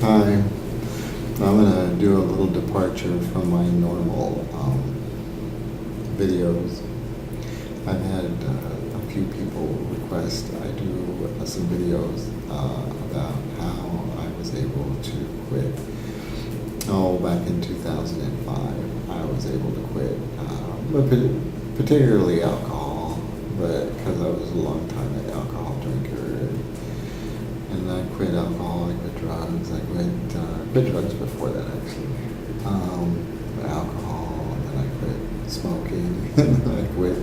Hi, I'm gonna do a little departure from my normal videos. I've had a few people request I do some videos about how I was able to quit. Oh, back in 2005, I was able to quit, but particularly alcohol, but because I was a long time alcohol drinker. And I quit alcohol, I quit drugs, I quit drugs before that actually. Alcohol, and then I quit smoking, and then I quit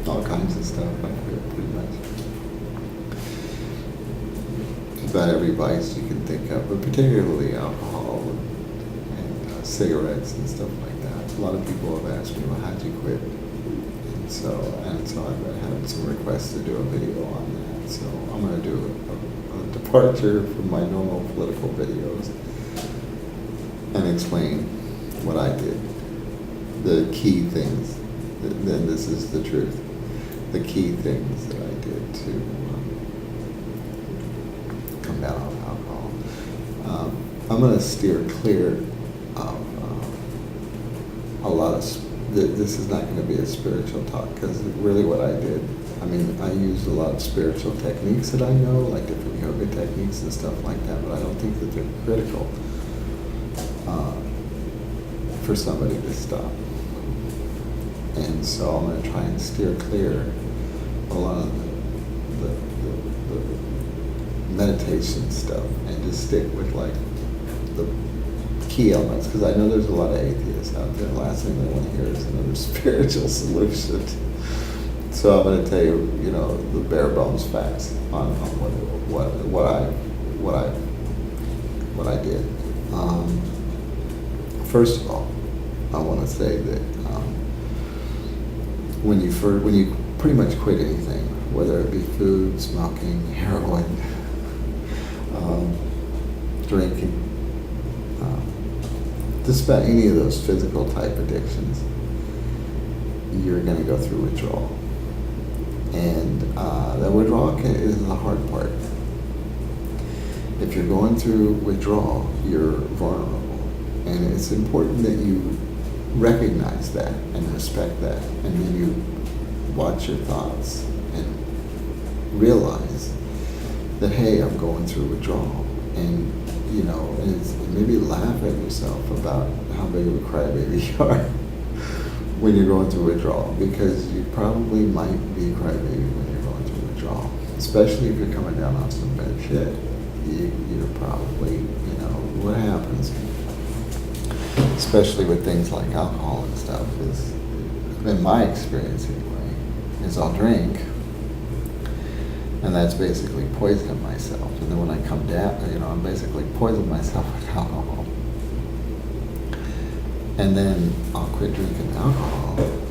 all kinds of stuff. I quit pretty much just about every vice you can think of, but particularly alcohol and cigarettes and stuff like that. A lot of people have asked me, well, how'd you quit? And so I've had some requests to do a video on that. So I'm going to do a departure from my normal political videos and explain what I did. The key things, then this is the truth, the key things that I did to come down on alcohol. I'm going to steer clear of a lot of, this is not going to be a spiritual talk, because really what I did, I mean, I used a lot of spiritual techniques that I know, like different yoga techniques and stuff like that, but I don't think that they're critical for somebody to stop. And so I'm going to try and steer clear a lot of the meditation stuff and just stick with like the key elements, because I know there's a lot of atheists out there. The last thing they want to hear is another spiritual solution. So I'm going to tell you, the bare bones facts on what I did. First of all, I want to say that when you pretty much quit anything, whether it be food, smoking, heroin, drinking, just about any of those physical type addictions, you're going to go through withdrawal. And that withdrawal is the hard part. If you're going through withdrawal, you're vulnerable. And it's important that you recognize that and respect that. And then you watch your thoughts and realize that, hey, I'm going through withdrawal. And, and maybe laugh at yourself about how big of a crybaby you are when you're going through withdrawal, because you probably might be a crybaby when you're going through withdrawal, especially if you're coming down on some bad shit. You're probably, what happens, especially with things like alcohol and stuff, is, in my experience anyway, is I'll drink, and that's basically poisoning myself. And then when I come down, I'm basically poisoning myself with alcohol. And then I'll quit drinking alcohol and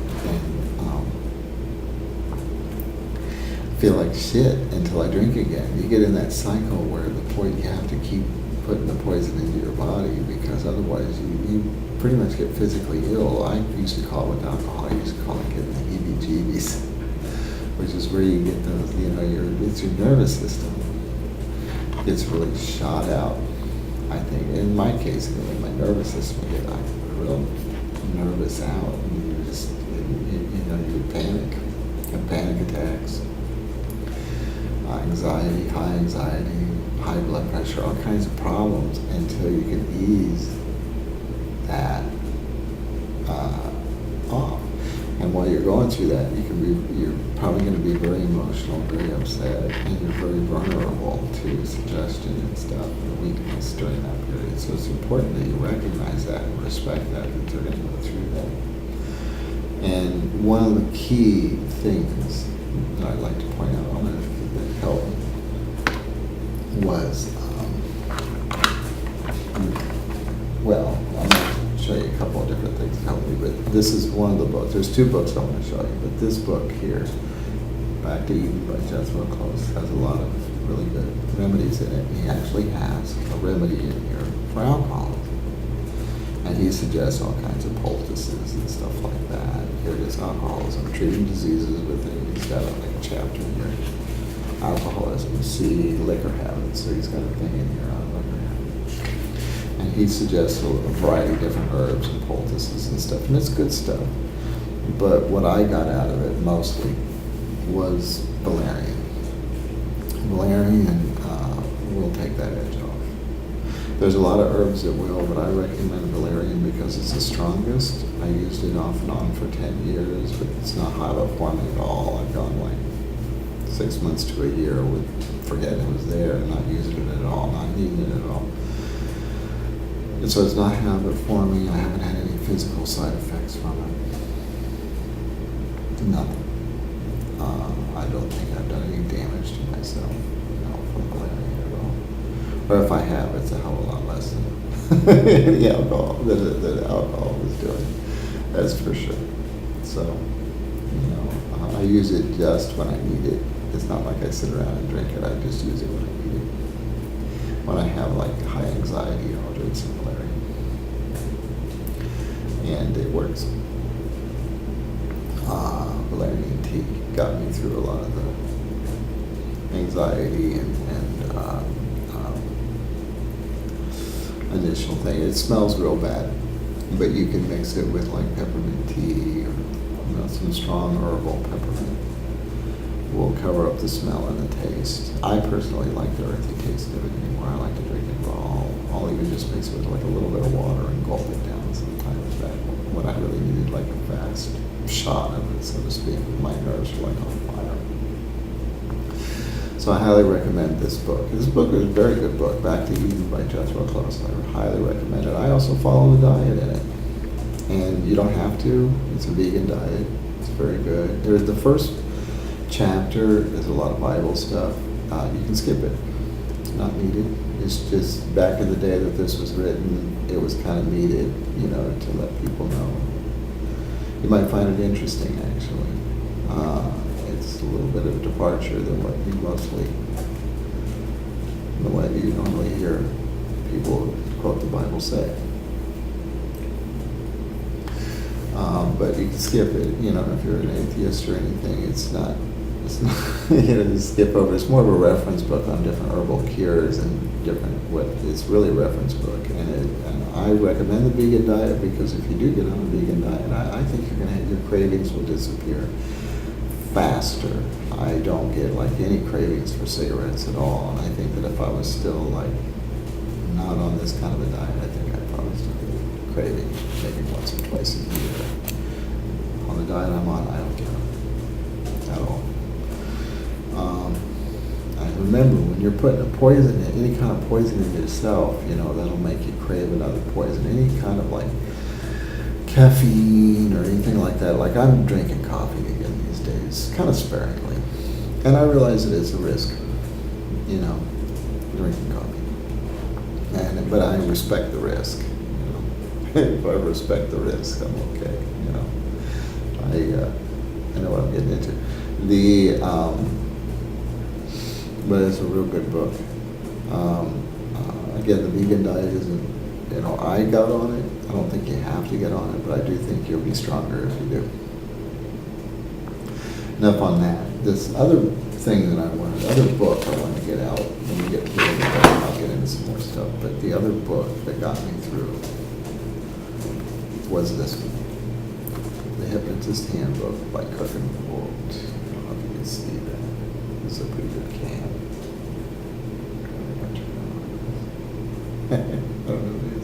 feel like shit until I drink again. You get in that cycle where you have to keep putting the poison into your body, because otherwise you pretty much get physically ill. I used to call it with alcohol, I used to call it getting the heebie-jeebies, which is where you get those, it's your nervous system gets really shot out. I think, in my case, my nervous system would get real nervous out, and you just, you panic, have panic attacks, anxiety, high blood pressure, all kinds of problems, until you can ease that off. And while you're going through that, you're probably going to be very emotional, very upset, and you're very vulnerable to suggestion and stuff, and weakness during that period. So it's important that you recognize that and respect that you're going to go through that. And one of the key things that I'd like to point out on it that helped was, I'm going to show you a couple of different things that helped me, but this is one of the books. There's two books I want to show you, but this book here, Back to Eden by Jethro Close, has a lot of really good remedies in it. And he actually has a remedy in here for alcoholism. And he suggests all kinds of poultices and stuff like that. Here it is, alcoholism, treating diseases with it. He's got like a chapter in here. Alcoholism, C, liquor habits. So he's got a thing in here on liquor habits. And he suggests a variety of different herbs and poultices and stuff, and it's good stuff. But what I got out of it mostly was valerian. Valerian will take that edge off. There's a lot of herbs that will, but I recommend valerian because it's the strongest. I used it off and on for 10 years, but it's not hypothermic at all. I've gone like 6 months to a year with forgetting it was there and not using it at all, not needing it at all. And so it's not habit forming. I haven't had any physical side effects from it. Nothing. I don't think I've done any damage to myself, from valerian at all. Or if I have, it's a hell of a lot less than any alcohol that alcohol was doing. That's for sure. So, I use it just when I need it. It's not like I sit around and drink it. I just use it when I need it. When I have like high anxiety, I'll drink some valerian. And it works. Valerian tea got me through a lot of the anxiety and initial thing. It smells real bad, but you can mix it with like peppermint tea or some strong herbal peppermint. Will cover up the smell and the taste. I personally like the earthy taste of it anymore. I like to drink it raw. I'll even just mix it with like a little bit of water and gulp it down sometimes. That when I really needed like a fast shot of it, so to speak, my nerves were like on fire. So I highly recommend this book. This book is a very good book, Back to Eden by Jethro Close. I highly recommend it. I also follow the diet in it. And you don't have to. It's a vegan diet. It's very good. There's the first chapter, there's a lot of Bible stuff. You can skip it. It's not needed. It's just back in the day that this was written, it was kind of needed, to let people know. You might find it interesting, actually. It's a little bit of a departure than what you normally hear people quote the Bible say. But you can skip it, if you're an atheist or anything, it's not, you skip over. It's more of a reference book on different herbal cures and it's really a reference book. And I recommend the vegan diet because if you do get on a vegan diet, I think your cravings will disappear faster. I don't get like any cravings for cigarettes at all. And I think that if I was still like not on this kind of a diet, I think I'd probably still get cravings maybe once or twice a year. On the diet I'm on, I don't get them at all. I remember when you're putting a poison, any kind of poison in yourself, that'll make you crave another poison. Any kind of like caffeine or anything like that. Like I'm drinking coffee again these days, kind of sparingly. And I realize it is a risk, drinking coffee. But I respect the risk. If I respect the risk, I'm okay. I know what I'm getting into. But it's a real good book. Again, the vegan diet isn't, I got on it. I don't think you have to get on it, but I do think you'll be stronger if you do. Enough on that. This other thing that other book I wanted to get out, when we get to it, I'll get into some more stuff, but the other book that got me through was this one, The Hypnotist Handbook by Cook and Wold. I don't know if you can see that. This is a pretty good can.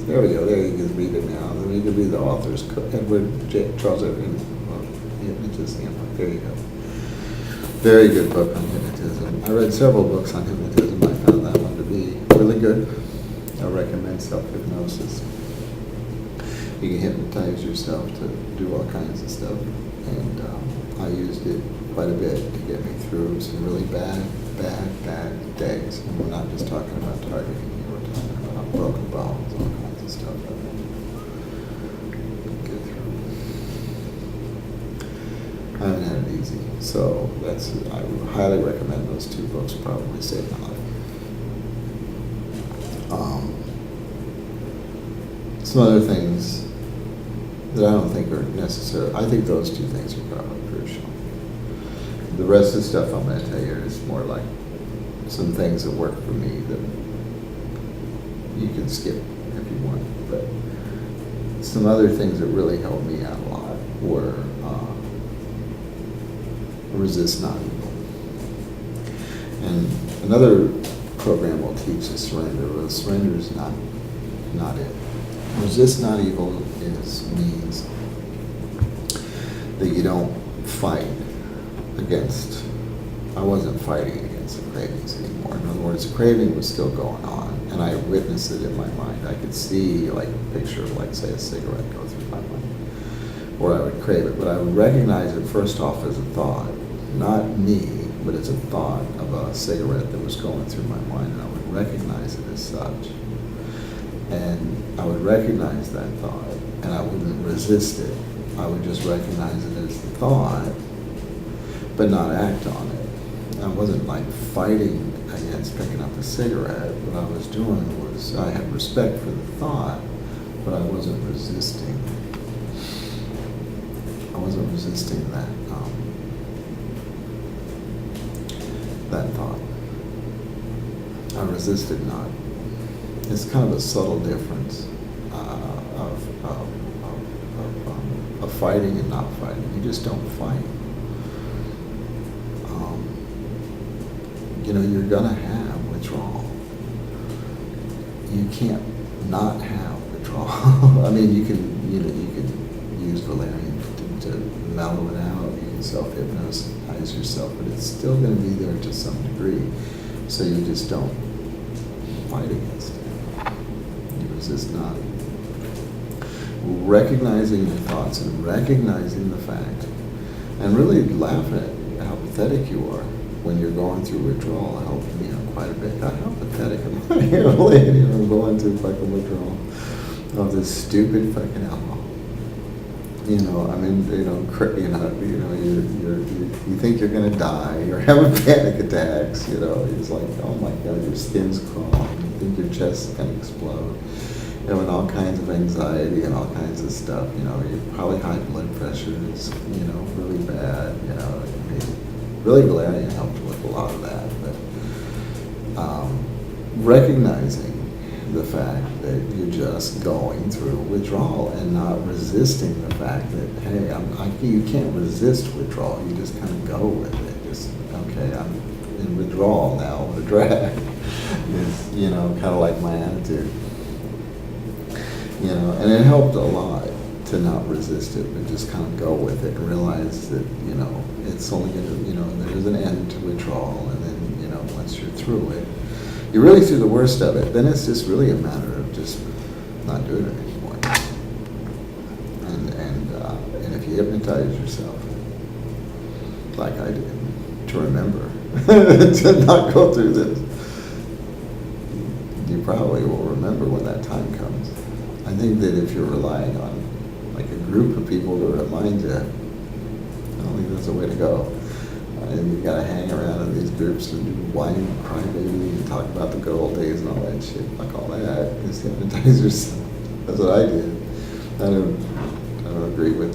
There we go. There you can read it now. Then you can read the authors, Charles Edward, The Hypnotist Handbook. There you go. Very good book on hypnotism. I read several books on hypnotism. I found that one to be really good. I recommend self-hypnosis. You can hypnotize yourself to do all kinds of stuff. And I used it quite a bit to get me through some really bad days. And we're not just talking about targeting. We're talking about broken bones, all kinds of stuff. Get through. I haven't had it easy. So I would highly recommend those two books. Probably saved my life. Some other things that I don't think are necessary. I think those two things are probably crucial. The rest of the stuff I'm going to tell you is more like some things that work for me that you can skip if you want. But some other things that really helped me out a lot were resist not evil. And another program will teach is surrender. Well, surrender is not it. Resist not evil means that you don't fight against. I wasn't fighting against the cravings anymore. In other words, the craving was still going on, and I witnessed it in my mind. I could see like a picture of, like, say, a cigarette go through my mind, or I would crave it. But I would recognize it first off as a thought, not me, but it's a thought of a cigarette that was going through my mind, and I would recognize it as such. And I would recognize that thought, and I wouldn't resist it. I would just recognize it as the thought, but not act on it. I wasn't like fighting against picking up a cigarette. What I was doing was, I had respect for the thought, but I wasn't resisting. I wasn't resisting that thought. I resisted not. It's kind of a subtle difference of fighting and not fighting. You just don't fight. You're gonna have withdrawal. You can't not have withdrawal. I mean, you can use valerian to mellow it out. You can self-hypnotize yourself, but it's still going to be there to some degree. So you just don't fight against it. You resist not. Recognizing your thoughts and recognizing the fact, and really laughing at how pathetic you are when you're going through withdrawal helped me out quite a bit. God, how pathetic am I? I'm going through fucking withdrawal of this stupid fucking alcohol. You think you're gonna die. You're having panic attacks. It's like, oh my God, your skin's crawling. You think your chest's gonna explode. You're having all kinds of anxiety and all kinds of stuff. You're probably high blood pressure is, really bad. Really valerian helped with a lot of that. But recognizing the fact that you're just going through withdrawal and not resisting the fact that, hey, you can't resist withdrawal. You just kind of go with it. Just, okay, I'm in withdrawal now. What a drag. It's, kind of like my attitude. And it helped a lot to not resist it, but just kind of go with it and realize that, it's only going to, there's an end to withdrawal, and then, once you're through it, you're really through the worst of it, then it's just really a matter of just not doing it anymore. And if you hypnotize yourself, like I did, to remember, to not go through this, you probably will remember when that time comes. I think that if you're relying on like a group of people to remind you, I don't think that's the way to go. And you gotta hang around in these groups and do whine and cry baby and talk about the good old days and all that shit. Like all that. Just hypnotize yourself. That's what I did. I don't agree with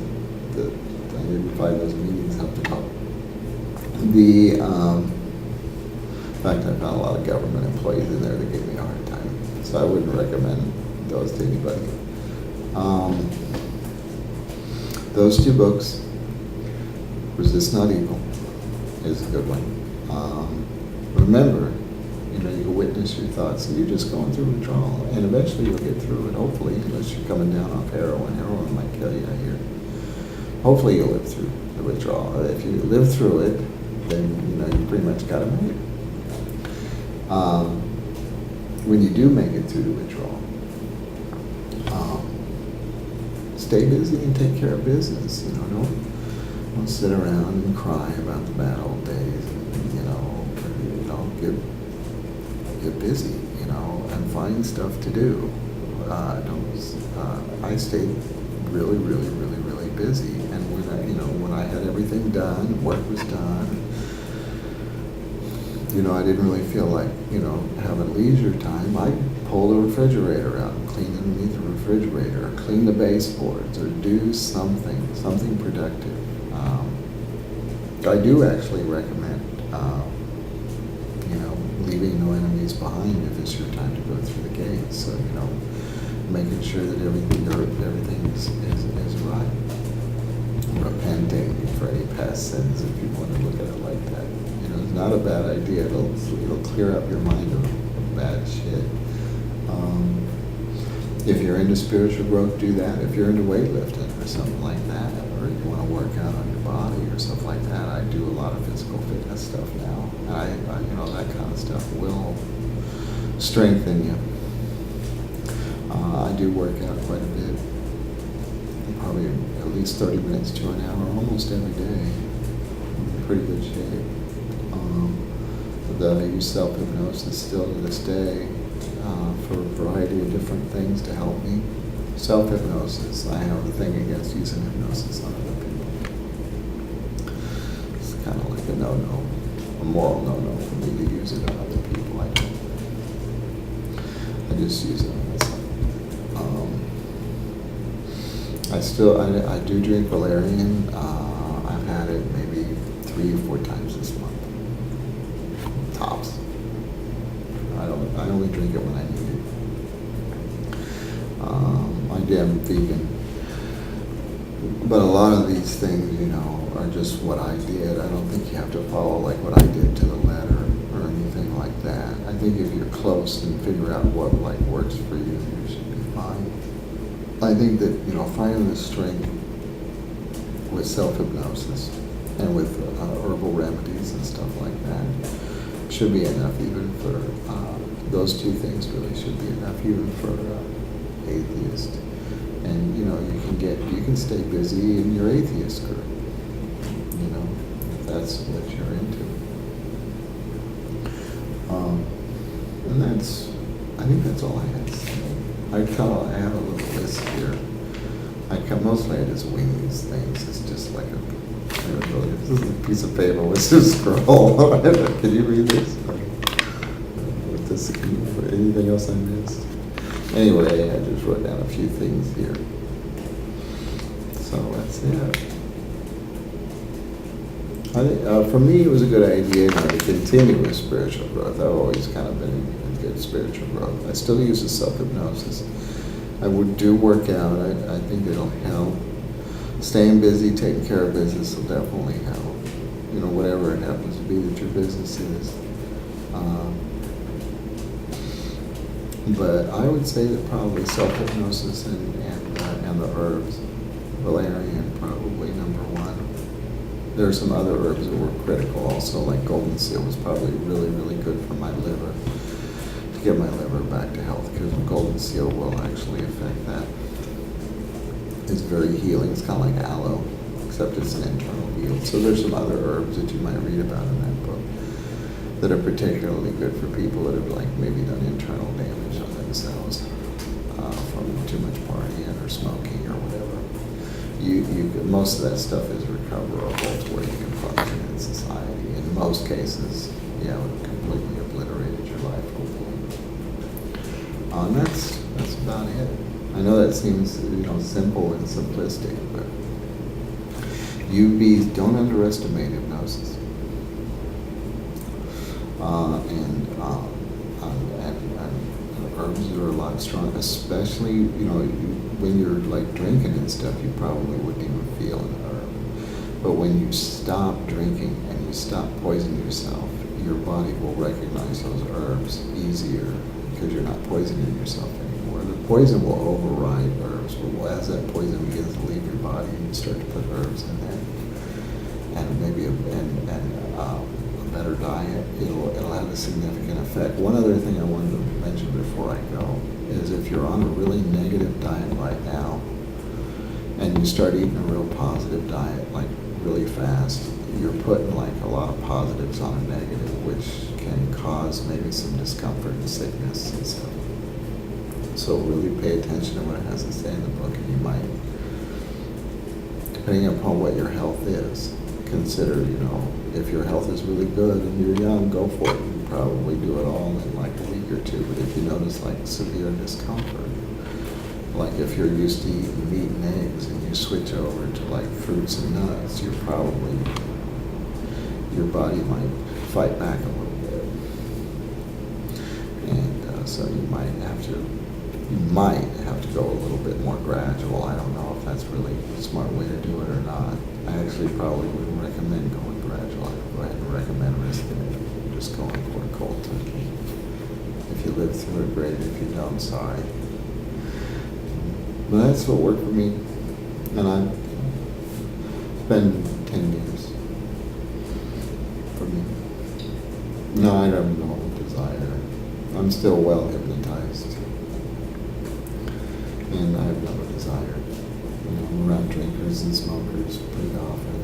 the. I didn't find those meetings helped out. In fact, I found a lot of government employees in there that gave me a hard time. So I wouldn't recommend those to anybody. Those two books, Resist Not Evil, is a good one. Remember, you witness your thoughts, and you're just going through withdrawal, and eventually you'll get through it, hopefully, unless you're coming down off heroin. Heroin might kill you, I hear. Hopefully you'll live through the withdrawal. If you live through it, then, you pretty much got it made. When you do make it through the withdrawal, stay busy and take care of business. Don't sit around and cry about the bad old days. Get busy. And find stuff to do. I stayed really, really, really, really busy. And when I had everything done, work was done. I didn't really feel like having leisure time. I pull the refrigerator out and clean underneath the refrigerator, or clean the baseboards, or do something productive. I do actually recommend, leaving no enemies behind if it's your time to go through the gates. So, making sure that everything is right. Repenting for any past sins, if you want to look at it like that. It's not a bad idea. It'll clear up your mind of bad shit. If you're into spiritual growth, do that. If you're into weightlifting or something like that, or you want to work out on your body or stuff like that, I do a lot of physical fitness stuff now. I that kind of stuff will strengthen you. I do work out quite a bit, probably at least 30 minutes to an hour, almost every day. I'm in pretty good shape. I use self-hypnosis still to this day for a variety of different things to help me. Self-hypnosis, I have a thing against using hypnosis on other people. It's kind of like a no-no, a moral no-no for me to use it on other people. I just use it on myself. I do drink valerian. I've had it maybe 3 or 4 times this month. Tops. I only drink it when I need it. I am vegan. But a lot of these things, are just what I did. I don't think you have to follow like what I did to the letter or anything like that. I think if you're close and figure out what works for you, you should be fine. I think that, finding the strength with self-hypnosis and with herbal remedies and stuff like that should be enough even for, those two things really should be enough even for atheist. And, you can stay busy in your atheist group, if that's what you're into. And I think that's all I had to say. I have a little list here. Mostly I just wing these things. It's just like this is a piece of paper with a scroll. Can you read this? Anything else I missed? Anyway, I just wrote down a few things here. So that's it. I think for me it was a good idea to continue with spiritual growth. I've always kind of been in good spiritual growth. I still use the self-hypnosis. I would do work out. I think it'll help. Staying busy, taking care of business will definitely help. Whatever it happens to be that your business is. But I would say that probably self-hypnosis and the herbs, valerian probably number one. There are some other herbs that were critical also, like golden seal was probably really, really good for my liver, to get my liver back to health, because golden seal will actually affect that. It's very healing. It's kind of like aloe, except it's an internal heal. So there's some other herbs that you might read about in that book that are particularly good for people that have maybe done internal damage on themselves from too much partying or smoking or whatever. Most of that stuff is recoverable to where you can function in society. In most cases, it completely obliterated your life, hopefully. And that's about it. I know that seems simple and simplistic, but don't underestimate hypnosis. And herbs are a lot stronger, especially when you're drinking and stuff. You probably wouldn't even feel an herb, but when you stop drinking and you stop poisoning yourself, your body will recognize those herbs easier because you're not poisoning yourself anymore. The poison will override herbs, but as that poison begins to leave your body, and you start to put herbs in there, and maybe a better diet, it'll have a significant effect. One other thing I wanted to mention before I go is if you're on a really negative diet right now, and you start eating a real positive diet really fast, you're putting a lot of positives on a negative, which can cause maybe some discomfort and sickness and stuff. So really pay attention to what it has to say in the book, and you might, depending upon what your health is, consider, if your health is really good and you're young, go for it. You probably do it all in a week or two. But if you notice severe discomfort, if you're used to eating meat and eggs and you switch over to fruits and nuts, your body might fight back a little bit. And so you might have have to go a little bit more gradual. I don't know if that's really a smart way to do it or not. I actually probably wouldn't recommend going gradual. I'd go ahead and recommend risking it, just going for a cold turkey. If you live through it, great. If you don't, sorry. But that's what worked for me, and it's been 10 years for me. No, I have no desire. I'm still well hypnotized, and I have no desire. I'm around drinkers and smokers pretty often.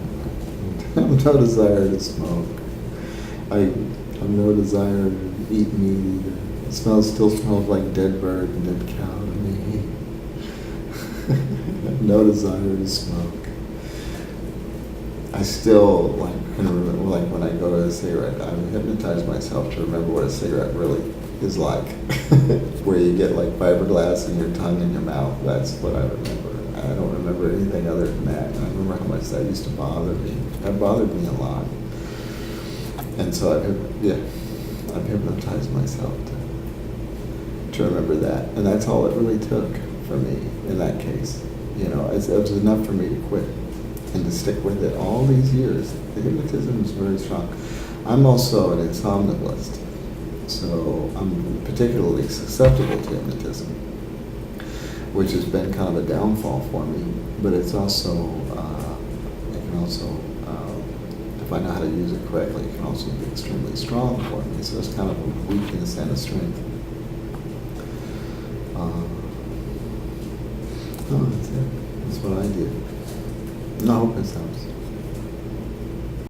I have no desire to smoke. I have no desire to eat meat either. It still smells like dead bird and dead cow to me. I have no desire to smoke. I still can remember, when I go to a cigarette, I hypnotize myself to remember what a cigarette really is like, where you get fiberglass in your tongue and your mouth. That's what I remember. I don't remember anything other than that. And I remember how much that used to bother me. That bothered me a lot. And so I've hypnotized myself to remember that. And that's all it really took for me in that case. It was enough for me to quit and to stick with it all these years. The hypnotism is very strong. I'm also an insomnologist, so I'm particularly susceptible to hypnotism, which has been kind of a downfall for me. But it's also, if I know how to use it correctly, it can also be extremely strong for me. So it's kind of a weakness and a strength. That's it. That's what I do. And I hope this helps.